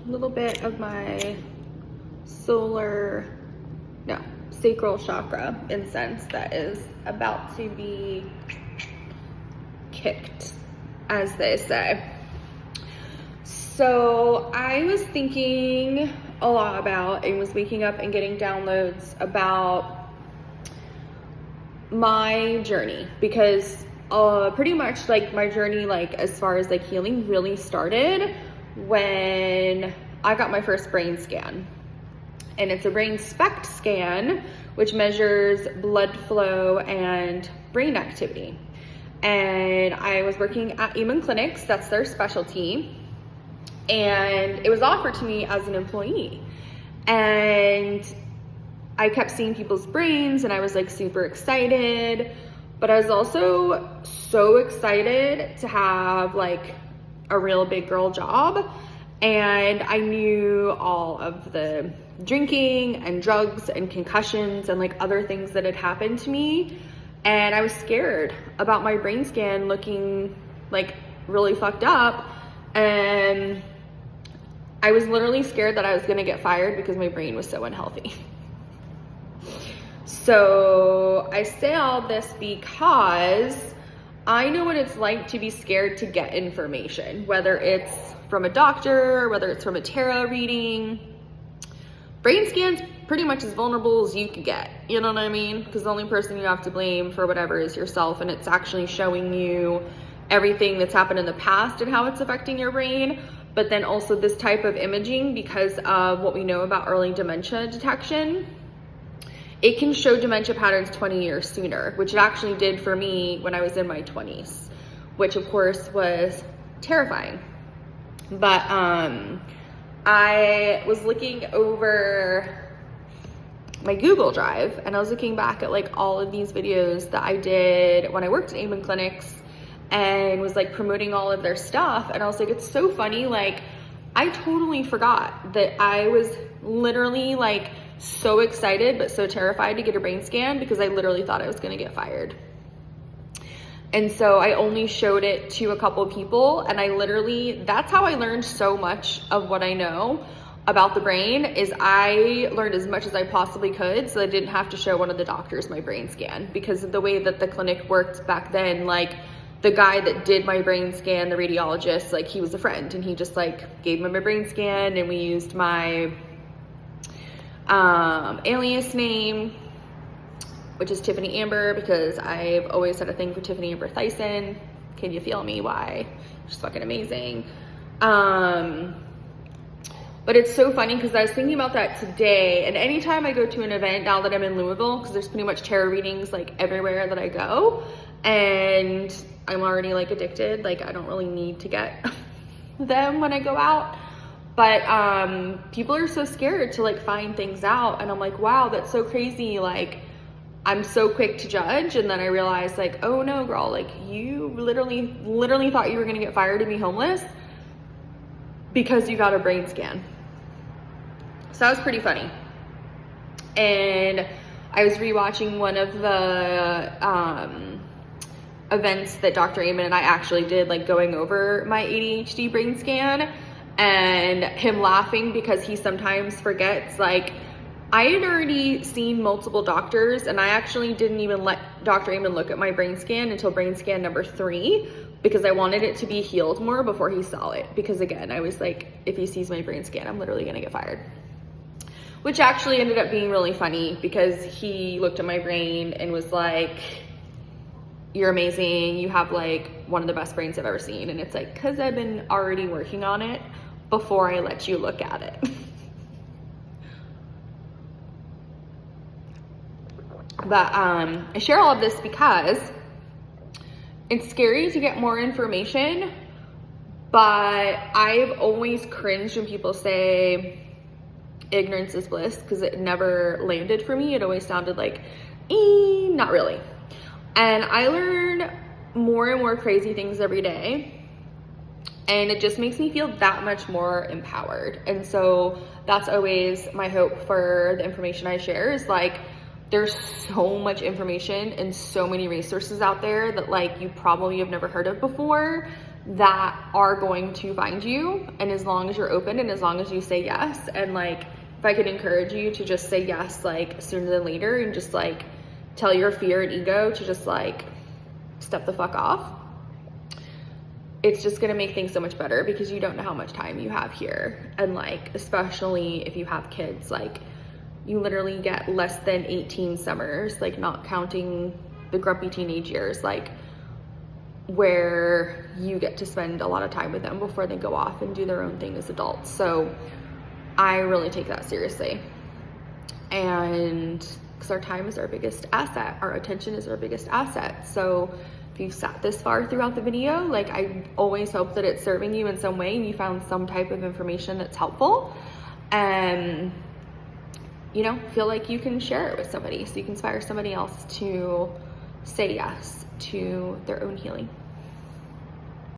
little bit of my sacral chakra incense that is about to be kicked, as they say. So I was thinking a lot about and was waking up and getting downloads about my journey, because pretty much like my journey, like as far as like healing, really started when I got my first brain scan. And it's a brain SPECT scan, which measures blood flow and brain activity. And I was working at Amen Clinics, that's their specialty. And it was offered to me as an employee. And I kept seeing people's brains and I was like super excited, but I was also so excited to have like a real big girl job. And I knew all of the drinking and drugs and concussions and like other things that had happened to me. And I was scared about my brain scan looking like really fucked up. And I was literally scared that I was gonna get fired because my brain was so unhealthy. So I say all this because I know what it's like to be scared to get information, whether it's from a doctor, whether it's from a tarot reading. Brain scan's pretty much as vulnerable as you could get, you know what I mean? Because the only person you have to blame for whatever is yourself, and it's actually showing you everything that's happened in the past and how it's affecting your brain. But then also this type of imaging, because of what we know about early dementia detection, it can show dementia patterns 20 years sooner, which it actually did for me when I was in my 20s, which of course was terrifying. But I was looking over my Google Drive and I was looking back at like all of these videos that I did when I worked at Amen Clinics and was like promoting all of their stuff. And I was like, it's so funny. Like I totally forgot that I was literally like so excited, but so terrified to get a brain scan because I literally thought I was going to get fired. And so I only showed it to a couple people, and that's how I learned so much of what I know about the brain. Is I learned as much as I possibly could so I didn't have to show one of the doctors my brain scan, because of the way that the clinic worked back then. Like the guy that did my brain scan, the radiologist, like he was a friend and he just like gave me my brain scan, and we used my alias name, which is Tiffany Amber, because I've always had a thing for Tiffany Amber Thyssen. Can you feel me? Why? She's fucking amazing. But it's so funny because I was thinking about that today, and anytime I go to an event now that I'm in Louisville, because there's pretty much tarot readings like everywhere that I go, and I'm already like addicted, like I don't really need to get them when I go out. But people are so scared to like find things out, and I'm like, wow, that's so crazy. Like I'm so quick to judge, and then I realized like, oh no, girl, like you literally thought you were gonna get fired and be homeless because you got a brain scan. So that was pretty funny. And I was rewatching one of the events that Dr. Amen and I actually did, like going over my ADHD brain scan, and him laughing because he sometimes forgets. Like I had already seen multiple doctors, and I actually didn't even let Dr. Amen look at my brain scan until brain scan number 3, because I wanted it to be healed more before he saw it. Because again, I was like, if he sees my brain scan, I'm literally gonna get fired. Which actually ended up being really funny, because he looked at my brain and was like, you're amazing, you have like one of the best brains I've ever seen. And it's like, cause I've been already working on it before I let you look at it. But I share all of this because it's scary to get more information, but I've always cringed when people say ignorance is bliss, because it never landed for me. It always sounded like, not really. And I learn more and more crazy things every day, and it just makes me feel that much more empowered. And so that's always my hope for the information I share, is like, there's so much information and so many resources out there that like you probably have never heard of before, that are going to find you. And as long as you're open and as long as you say yes, and like, if I could encourage you to just say yes, like sooner than later, and just like tell your fear and ego to just like step the fuck off, it's just gonna make things so much better, because you don't know how much time you have here. And like, especially if you have kids, like you literally get less than 18 summers, like not counting the grumpy teenage years, like where you get to spend a lot of time with them before they go off and do their own thing as adults. So I really take that seriously. And because our time is our biggest asset, our attention is our biggest asset. So if you've sat this far throughout the video, like I always hope that it's serving you in some way and you found some type of information that's helpful. And you know, feel like you can share it with somebody so you can inspire somebody else to say yes to their own healing.